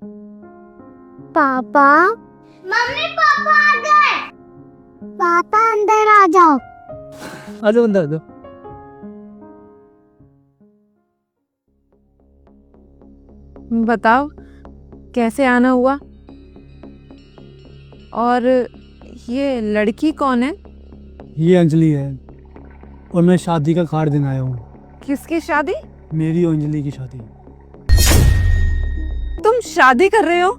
पापा, mummy papa आ गए। पापा अंदर आ जाओ। आ जाओ अंदर आ जाओ। बताओ कैसे आना हुआ? और ये लड़की कौन है? ये अंजलि है और मैं शादी का कार्ड देने आया हूँ। किसकी शादी? मेरी और अंजलि की शादी। तुम शादी कर रहे हो?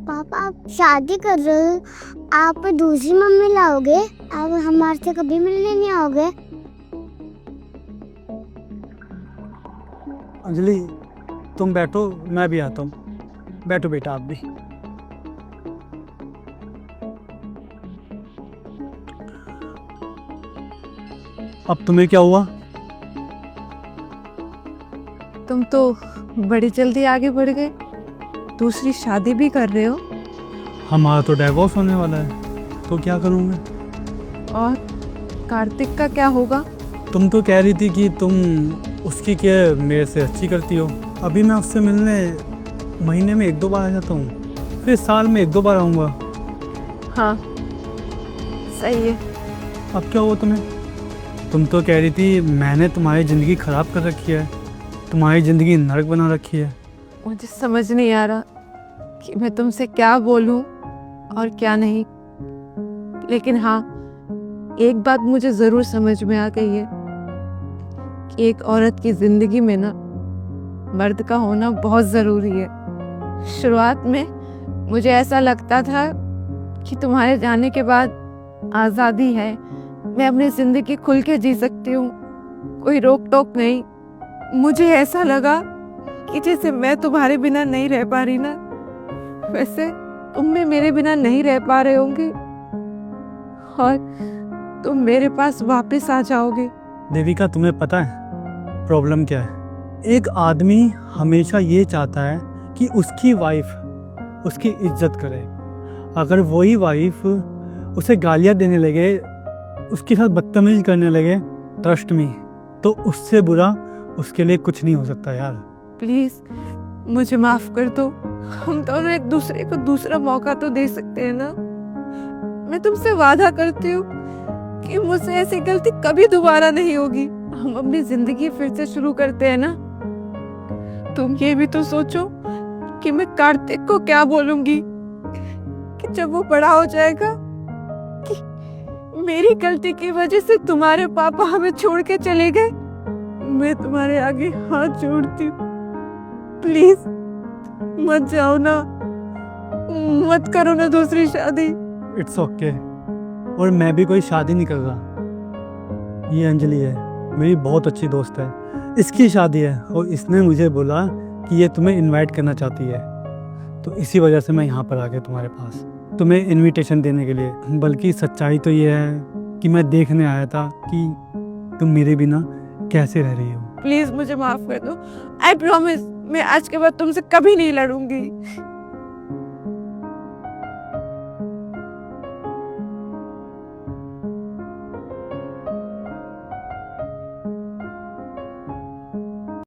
पापा आप शादी कर रहे हो, आप दूसरी मम्मी लाओगे? आप हमारे से कभी मिलने नहीं आओगे? अंजलि तुम बैठो, मैं भी आता हूँ। बैठो बेटा आप भी। अब तुम्हें क्या हुआ? तुम तो बड़ी जल्दी आगे बढ़ गए, दूसरी शादी भी कर रहे हो। हमारा तो डाइवोर्स होने वाला है, तो क्या करूँगा? और कार्तिक का क्या होगा? तुम तो कह रही थी कि तुम उसकी केयर मेरे से अच्छी करती हो। अभी मैं उससे मिलने महीने में 1-2 बार आ जाता हूँ, फिर साल में 1-2 बार आऊँगा। हाँ सही है। अब क्या हुआ तुम्हें? तुम तो कह रही थी मैंने तुम्हारी ज़िंदगी ख़राब कर रखी है, तुम्हारी ज़िंदगी नरक बना रखी है। मुझे समझ नहीं आ रहा कि मैं तुमसे क्या बोलूं और क्या नहीं, लेकिन हाँ एक बात मुझे ज़रूर समझ में आ गई है कि एक औरत की ज़िंदगी में ना मर्द का होना बहुत ज़रूरी है। शुरुआत में मुझे ऐसा लगता था कि तुम्हारे जाने के बाद आज़ादी है, मैं अपनी ज़िंदगी खुल के जी सकती हूँ, कोई रोक टोक नहीं। मुझे ऐसा लगा कि जैसे मैं तुम्हारे बिना नहीं रह पा रही ना, वैसे तुम भी मेरे बिना नहीं रह पा रहे होंगे और तुम मेरे पास वापस आ जाओगे। देविका तुम्हें पता है प्रॉब्लम क्या है? एक आदमी हमेशा ये चाहता है कि उसकी वाइफ उसकी इज्जत करे। अगर वही वाइफ उसे गालियाँ देने लगे, उसके साथ बदतमीजी करने लगे, ट्रस्ट मी, तो उससे बुरा उसके लिए कुछ नहीं हो सकता यार। प्लीज मुझे माफ कर दो, हम दोनों एक दूसरे को दूसरा मौका तो दे सकते हैं ना। मैं तुमसे वादा करती हूँ कि मुझसे ऐसी गलती कभी दोबारा नहीं होगी। हम अपनी जिंदगी फिर से शुरू करते हैं ना। तुम ये भी तो सोचो कि मैं कार्तिक को क्या बोलूंगी कि जब वो बड़ा हो जाएगा कि मेरी गलती की वजह से तुम्हारे पापा हमें छोड़ के चले गए। मैं तुम्हारे आगे हाथ जोड़ती हूँ, प्लीज मत जाओ ना, मत करो ना दूसरी शादी। It's okay. और मैं भी कोई शादी नहीं कर रहा। ये अंजलि है, मेरी बहुत अच्छी दोस्त है, इसकी शादी है और इसने मुझे बोला कि ये तुम्हें इनवाइट करना चाहती है, तो इसी वजह से मैं यहाँ पर आ गया तुम्हारे पास तुम्हें इनविटेशन देने के लिए। बल्कि सच्चाई तो ये है कि मैं देखने आया था कि तुम मेरे बिना कैसे रह रही हो। प्लीज मुझे माफ कर दो, आई प्रॉमिस मैं आज के बाद तुमसे कभी नहीं लड़ूंगी।